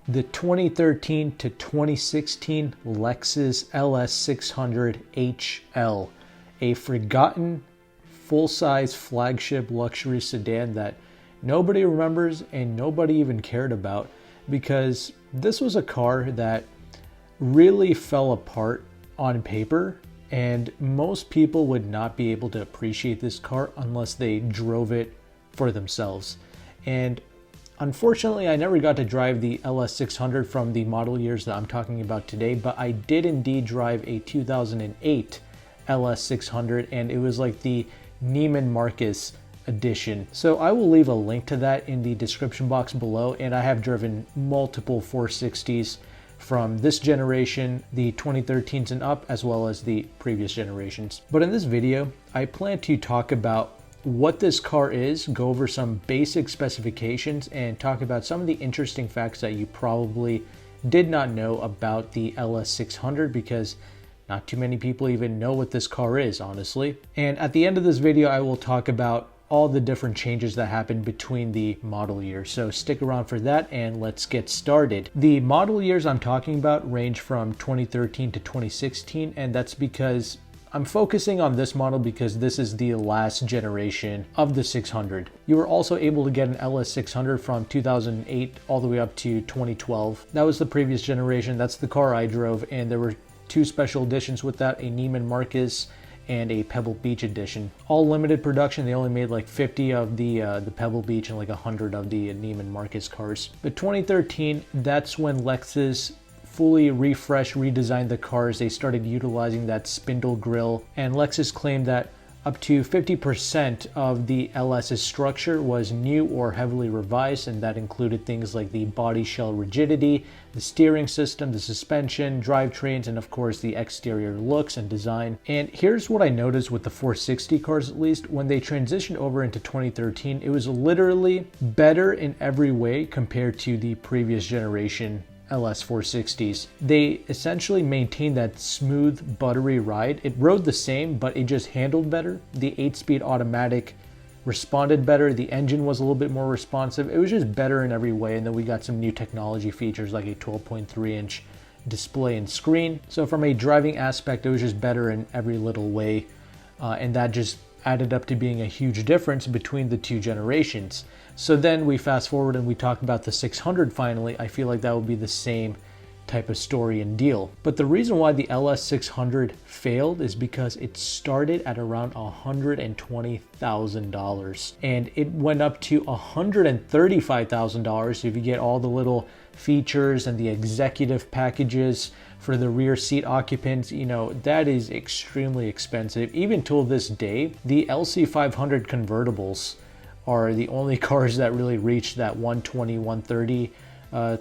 the 2013 to 2016 Lexus LS600 HL, a forgotten full-size flagship luxury sedan that nobody remembers and nobody even cared about, because this was a car that really fell apart on paper, and most people would not be able to appreciate this car unless they drove it for themselves. And unfortunately, I never got to drive the LS600 from the model years that I'm talking about today, but I did indeed drive a 2008 LS600, and it was like the Neiman Marcus edition. So I will leave a link to that in the description box below, and I have driven multiple 460s from this generation, the 2013s and up, as well as the previous generations. But in this video, I plan to talk about what this car is, go over some basic specifications, and talk about some of the interesting facts that you probably did not know about the LS600, because not too many people even know what this car is, honestly. And at the end of this video, I will talk about all the different changes that happened between the model years. So stick around for that and let's get started. The model years I'm talking about range from 2013 to 2016, and that's because I'm focusing on this model because this is the last generation of the 600. You were also able to get an LS600 from 2008 all the way up to 2012. That was the previous generation. That's the car I drove, and there were two special editions with that, a Neiman Marcus and a Pebble Beach edition. All limited production. They only made like 50 of the Pebble Beach and like 100 of the Neiman Marcus cars. But 2013, that's when Lexus fully refreshed, redesigned the cars. They started utilizing that spindle grille, and Lexus claimed that up to 50% of the LS's structure was new or heavily revised, and that included things like the body shell rigidity, the steering system, the suspension, drivetrains, and of course the exterior looks and design. And here's what I noticed with the 460 cars, at least. When they transitioned over into 2013, it was literally better in every way compared to the previous generation LS 460s. They essentially maintained that smooth, buttery ride. It rode the same, but it just handled better. The 8-speed automatic responded better. The engine was a little bit more responsive. It was just better in every way. And then we got some new technology features like a 12.3-inch display and screen. So from a driving aspect, it was just better in every little way. And that just added up to being a huge difference between the two generations. So then we fast forward and we talk about the 600 finally. I feel like that would be the same type of story and deal. But the reason why the LS600 failed is because it started at around $120,000 and it went up to $135,000 if you get all the little features and the executive packages for the rear seat occupants. You know, that is extremely expensive. Even till this day, the LC500 convertibles are the only cars that really reach that 120, 130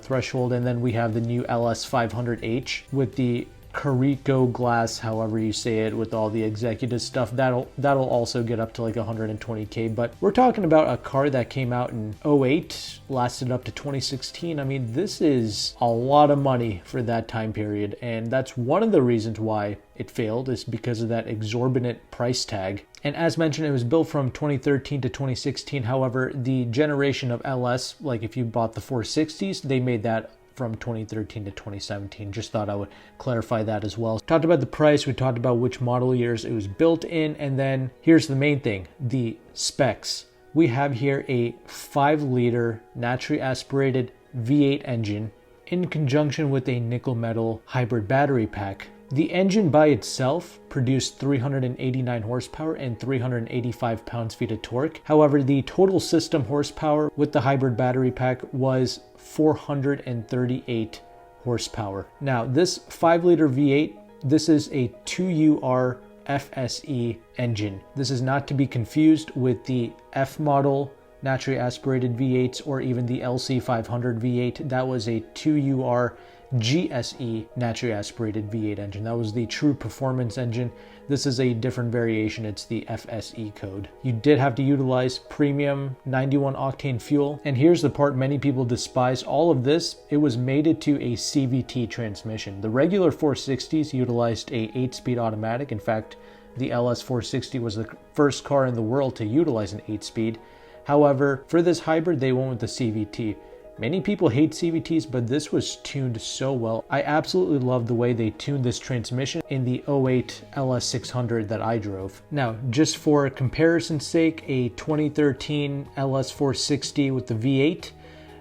threshold. And then we have the new LS500H with the Carico glass, however you say it, with all the executive stuff. That'll also get up to like 120K. But we're talking about a car that came out in 08, lasted up to 2016. I mean, this is a lot of money for that time period, and that's one of the reasons why it failed, is because of that exorbitant price tag. And as mentioned, it was built from 2013 to 2016. However, the generation of LS, like if you bought the 460s, they made that from 2013 to 2017. Just thought I would clarify that as well. Talked about the price, we talked about which model years it was built in, and then here's the main thing, the specs. We have here a 5-liter naturally aspirated V8 engine in conjunction with a nickel metal hybrid battery pack. The engine by itself produced 389 horsepower and 385 pounds-feet of torque. However, the total system horsepower with the hybrid battery pack was 438 horsepower. Now, this 5-liter V8, this is a 2UR FSE engine. This is not to be confused with the F model naturally aspirated V8s or even the LC500 V8. That was a 2UR GSE naturally aspirated V8 engine. That was the true performance engine. This is a different variation. It's the FSE code. You did have to utilize premium 91 octane fuel. And here's the part many people despise. All of this, it was mated to a CVT transmission. The regular 460s utilized a 8-speed automatic. In fact, the LS 460 was the first car in the world to utilize an 8-speed. However, for this hybrid, they went with the CVT. Many people hate CVTs, but this was tuned so well. I absolutely love the way they tuned this transmission in the 08 LS600 that I drove. Now, just for comparison's sake, a 2013 LS460 with the V8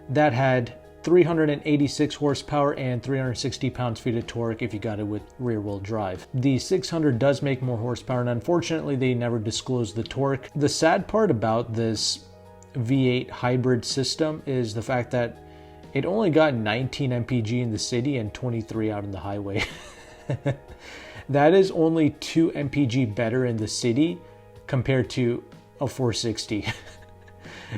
that had 386 horsepower and 360 pounds-feet of torque if you got it with rear-wheel drive. The 600 does make more horsepower, and unfortunately they never disclosed the torque. The sad part about this V8 hybrid system is the fact that it only got 19 mpg in the city and 23 out on the highway. That is only 2 mpg better in the city compared to a 460.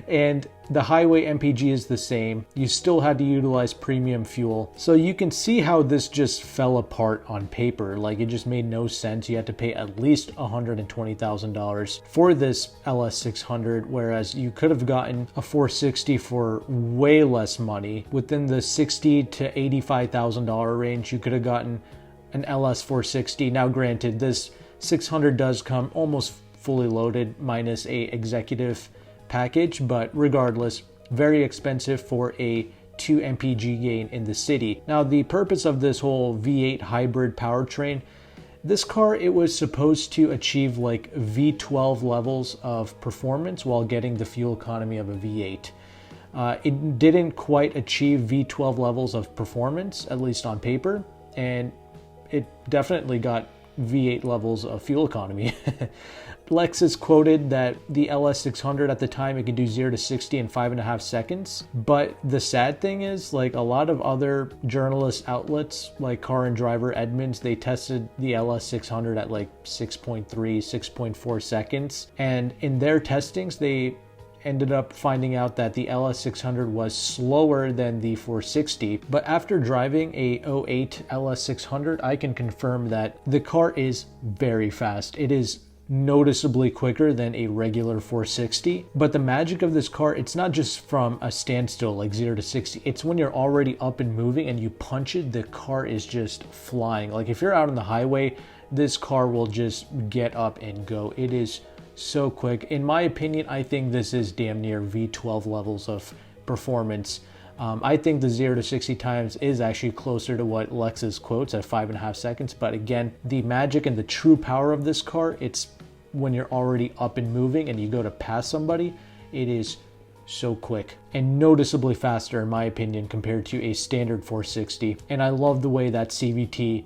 And the highway MPG is the same. You still had to utilize premium fuel. So you can see how this just fell apart on paper. Like, it just made no sense. You had to pay at least $120,000 for this LS600, whereas you could have gotten a 460 for way less money. Within the $60,000 to $85,000 range, you could have gotten an LS460. Now granted, this 600 does come almost fully loaded minus a executive package, but regardless, very expensive for a 2 mpg gain in the city. Now, the purpose of this whole V8 hybrid powertrain, this car, it was supposed to achieve like V12 levels of performance while getting the fuel economy of a V8. It didn't quite achieve V12 levels of performance, at least on paper, and it definitely got V8 levels of fuel economy. Lexus quoted that the LS600 at the time, it could do 0 to 60 in 5.5 seconds. But the sad thing is, like, a lot of other journalist outlets like Car and Driver Edmunds, they tested the LS600 at like 6.3, 6.4 seconds. And in their testings, they ended up finding out that the LS600 was slower than the 460. But after driving a 08 LS600, I can confirm that the car is very fast. It is noticeably quicker than a regular 460. But the magic of this car, it's not just from a standstill like 0 to 60, it's when you're already up and moving and you punch it, the car is just flying. Like, if you're out on the highway, this car will just get up and go. It is so quick. In my opinion, I think this is damn near V12 levels of performance. I think the 0 to 60 times is actually closer to what Lexus quotes at 5.5 seconds. But again, the magic and the true power of this car, it's when you're already up and moving and you go to pass somebody, it is so quick and noticeably faster, in my opinion, compared to a standard 460. And I love the way that CVT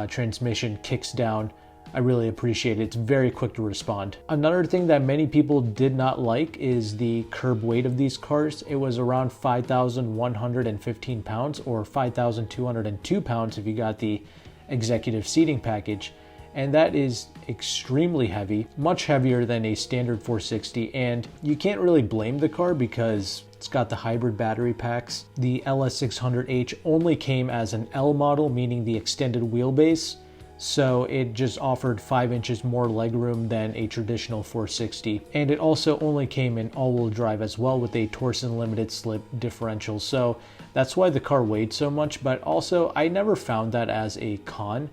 transmission kicks down. I really appreciate it. It's very quick to respond. Another thing that many people did not like is the curb weight of these cars. It was around 5,115 pounds or 5,202 pounds if you got the executive seating package. And that is extremely heavy, much heavier than a standard 460. And you can't really blame the car because it's got the hybrid battery packs. The LS600H only came as an L model, meaning the extended wheelbase. So it just offered 5 inches more legroom than a traditional 460. And it also only came in all-wheel drive as well with a Torsen limited slip differential. So that's why the car weighed so much, but also I never found that as a con.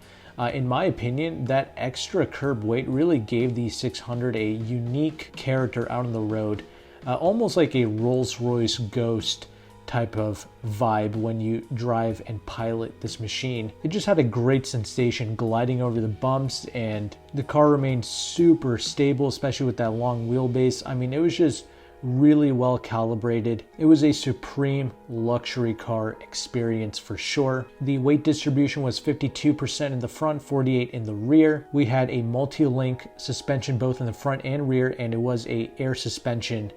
In my opinion, that extra curb weight really gave the 600 a unique character out on the road, almost like a Rolls-Royce Ghost type of vibe when you drive and pilot this machine. It just had a great sensation gliding over the bumps, and the car remained super stable, especially with that long wheelbase. I mean, it was just really well calibrated. It was a supreme luxury car experience for sure. The weight distribution was 52% in the front, 48% in the rear. We had a multi-link suspension both in the front and rear, and it was a air suspension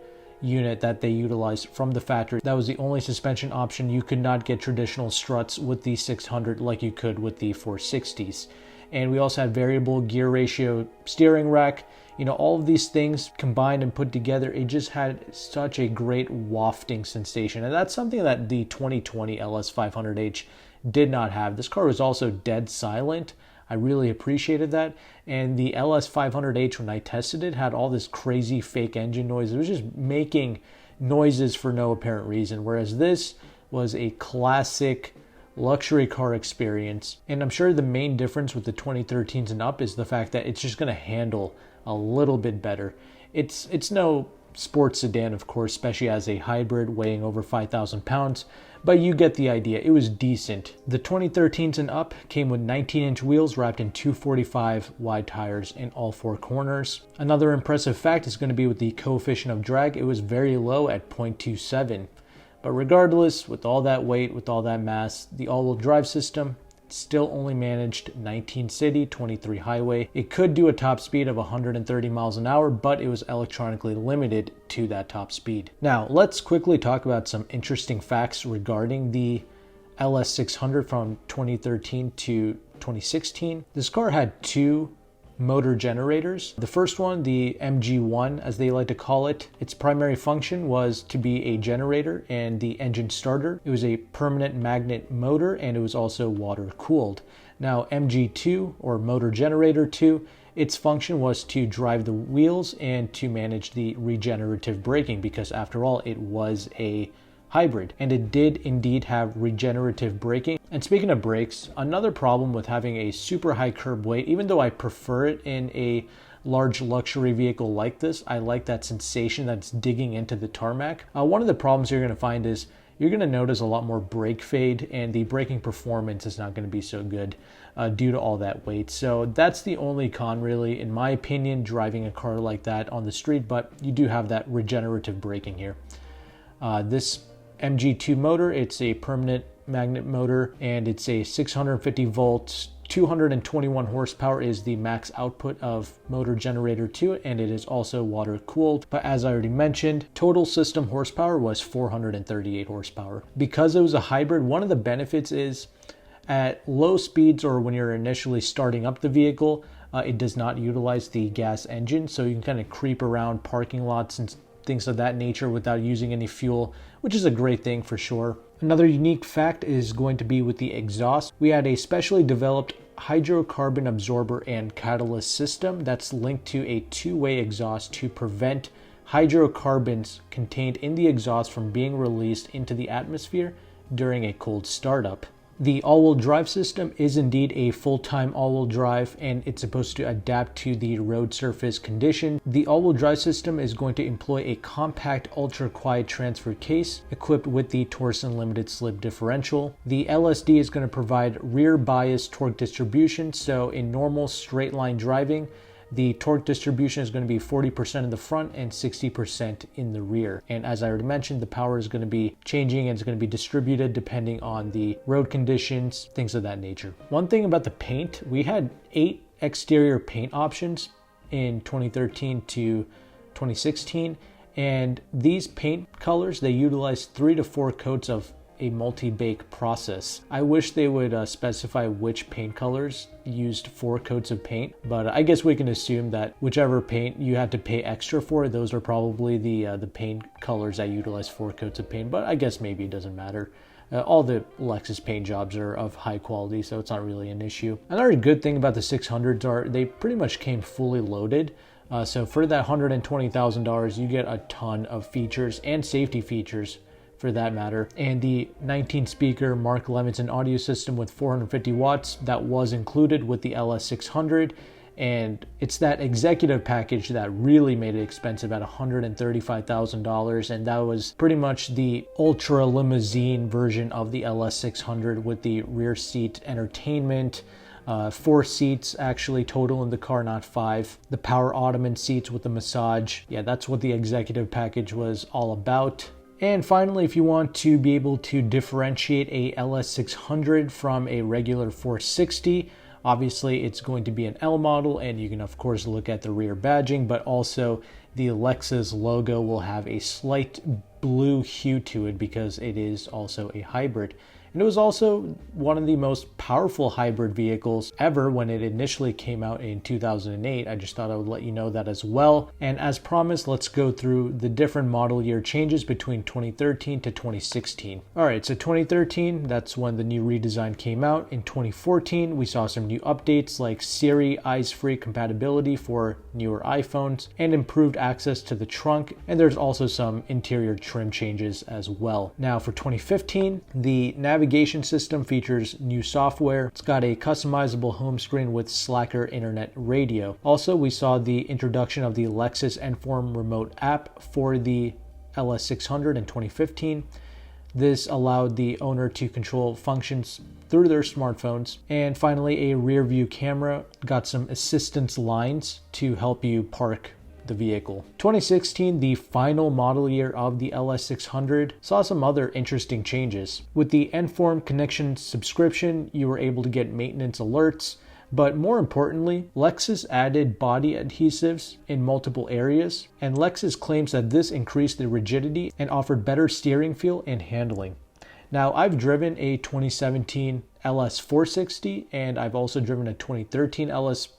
unit that they utilized from the factory. That was the only suspension option. You could not get traditional struts with the 600 like you could with the 460s. And we also had variable gear ratio steering rack. You know, all of these things combined and put together, it just had such a great wafting sensation. And that's something that the 2020 LS500H did not have. This car was also dead silent. I really appreciated that. And the LS500H, when I tested it, had all this crazy fake engine noise. It was just making noises for no apparent reason. Whereas this was a classic luxury car experience. And I'm sure the main difference with the 2013s and up is the fact that it's just going to handle a little bit better. It's no sports sedan, of course, especially as a hybrid weighing over 5,000 pounds, but you get the idea. It was decent. The 2013s and up came with 19-inch wheels wrapped in 245 wide tires in all four corners. Another impressive fact is going to be with the coefficient of drag. It was very low at 0.27. But regardless, with all that weight, with all that mass, the all-wheel drive system still only managed 19 city, 23 highway. It could do a top speed of 130 miles an hour, but it was electronically limited to that top speed. Now, let's quickly talk about some interesting facts regarding the LS600 from 2013 to 2016. This car had two motor generators. The first one, the MG1 as they like to call it, its primary function was to be a generator and the engine starter. It was a permanent magnet motor and it was also water cooled. Now MG2, or motor generator 2, its function was to drive the wheels and to manage the regenerative braking, because after all it was a hybrid, and it did indeed have regenerative braking. And speaking of brakes, another problem with having a super high curb weight, even though I prefer it in a large luxury vehicle like this, I like that sensation that's digging into the tarmac. One of the problems you're going to find is you're going to notice a lot more brake fade, and the braking performance is not going to be so good due to all that weight. So that's the only con, really, in my opinion, driving a car like that on the street, but you do have that regenerative braking here. This MG2 motor, it's a permanent magnet motor, and it's a 650 volts, 221 horsepower is the max output of motor generator 2, and it is also water cooled. But as I already mentioned, total system horsepower was 438 horsepower. Because it was a hybrid, one of the benefits is at low speeds, or when you're initially starting up the vehicle, it does not utilize the gas engine, so you can kind of creep around parking lots and things of that nature without using any fuel, which is a great thing for sure. Another unique fact is going to be with the exhaust. We had a specially developed hydrocarbon absorber and catalyst system that's linked to a two-way exhaust to prevent hydrocarbons contained in the exhaust from being released into the atmosphere during a cold startup. The all-wheel drive system is indeed a full-time all-wheel drive, and it's supposed to adapt to the road surface condition. The all-wheel drive system is going to employ a compact ultra-quiet transfer case equipped with the Torsen limited slip differential. The LSD is going to provide rear bias torque distribution, so in normal straight line driving, the torque distribution is going to be 40% in the front and 60% in the rear. And as I already mentioned, the power is going to be changing and it's going to be distributed depending on the road conditions, things of that nature. One thing about the paint, we had 8 exterior paint options in 2013 to 2016. And these paint colors, they utilize 3 to 4 coats of a multi-bake process. I wish they would specify which paint colors used 4 coats of paint, but I guess we can assume that whichever paint you had to pay extra for, those are probably the paint colors that utilize 4 coats of paint, but I guess maybe it doesn't matter. All the Lexus paint jobs are of high quality, so it's not really an issue. Another good thing about the 600s are they pretty much came fully loaded. So for that $120,000, you get a ton of features and safety features for that matter. And the 19-speaker Mark Levinson audio system with 450 watts, that was included with the LS600. And it's that executive package that really made it expensive at $135,000. And that was pretty much the ultra limousine version of the LS600 with the rear seat entertainment, 4 seats actually total in the car, not 5. The power ottoman seats with the massage. Yeah, that's what the executive package was all about. And finally, if you want to be able to differentiate a LS600 from a regular 460, obviously it's going to be an L model, and you can of course look at the rear badging, but also the Lexus logo will have a slight blue hue to it because it is also a hybrid. And it was also one of the most powerful hybrid vehicles ever when it initially came out in 2008. I just thought I would let you know that as well. And as promised, let's go through the different model year changes between 2013 to 2016. All right, so 2013, that's when the new redesign came out. In 2014, we saw some new updates like Siri eyes-free compatibility for newer iPhones and improved access to the trunk. And there's also some interior trim changes as well. Now for 2015, the navigation navigation system features new software. It's got a customizable home screen with Slacker internet radio. Also, we saw the introduction of the Lexus Enform remote app for the LS600 in 2015. This allowed the owner to control functions through their smartphones. And finally, a rear view camera got some assistance lines to help you park the vehicle. 2016, the final model year of the LS600, saw some other interesting changes. With the Enform Connection subscription, you were able to get maintenance alerts, but more importantly, Lexus added body adhesives in multiple areas, and Lexus claims that this increased the rigidity and offered better steering feel and handling. Now, I've driven a 2017 LS460, and I've also driven a 2013 LS460,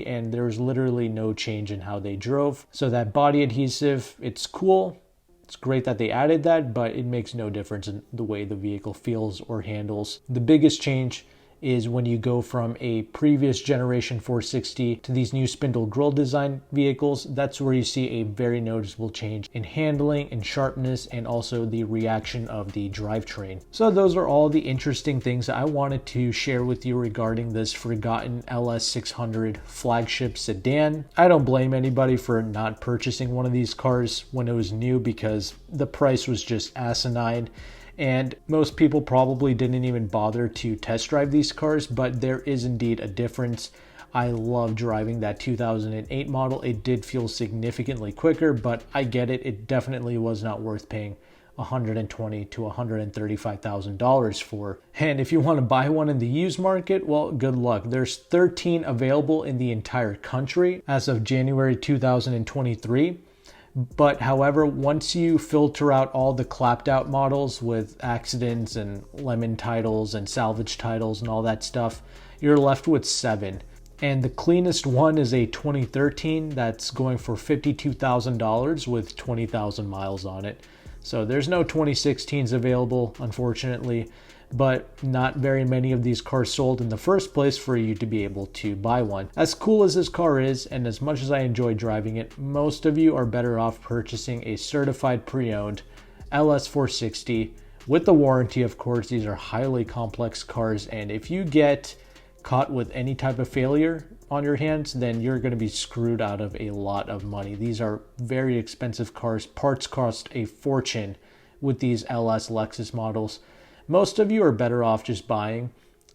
and there's literally no change in how they drove. So that body adhesive, it's cool. It's great that they added that, but it makes no difference in the way the vehicle feels or handles. The biggest change is when you go from a previous generation 460 to these new spindle grille design vehicles. That's where you see a very noticeable change in handling and sharpness, and also the reaction of the drivetrain. So those are all the interesting things that I wanted to share with you regarding this forgotten LS600 flagship sedan. I don't blame anybody for not purchasing one of these cars when it was new, because the price was just asinine. And most people probably didn't even bother to test drive these cars, but there is indeed a difference. I love driving that 2008 model. It did feel significantly quicker, but I get it. It definitely was not worth paying $120,000 to $135,000 for. And if you want to buy one in the used market, well, good luck. There's 13 available in the entire country as of January 2023. But however, once you filter out all the clapped out models with accidents and lemon titles and salvage titles and all that stuff, you're left with 7. And the cleanest one is a 2013 that's going for $52,000 with 20,000 miles on it. So there's no 2016s available, unfortunately, but not very many of these cars sold in the first place for you to be able to buy one. As cool as this car is, and as much as I enjoy driving it, most of you are better off purchasing a certified pre-owned LS460 with the warranty, of course. These are highly complex cars, and if you get caught with any type of failure on your hands, then you're going to be screwed out of a lot of money. These are very expensive cars. Parts cost a fortune with these LS Lexus models. Most of you are better off just buying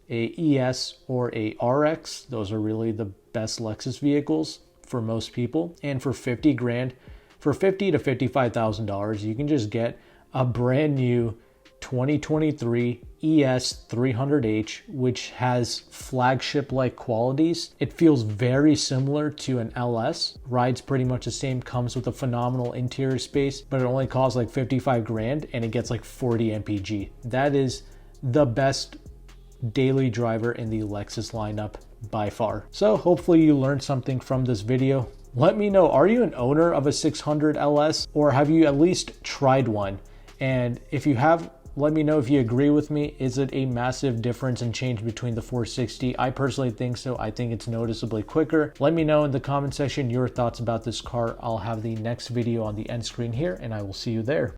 a ES or a RX. Those are really the best Lexus vehicles for most people. And for 50 grand, for $50,000 to $55,000, you can just get a brand new 2023 ES 300H, which has flagship-like qualities. It feels very similar to an LS, rides pretty much the same, comes with a phenomenal interior space, but it only costs like 55 grand and it gets like 40 mpg. That is the best daily driver in the Lexus lineup by far. So hopefully you learned something from this video. Let me know, are you an owner of a 600 LS, or have you at least tried one? And if you have, let me know if you agree with me. Is it a massive difference and change between the 460? I personally think so. I think it's noticeably quicker. Let me know in the comment section your thoughts about this car. I'll have the next video on the end screen here, and I will see you there.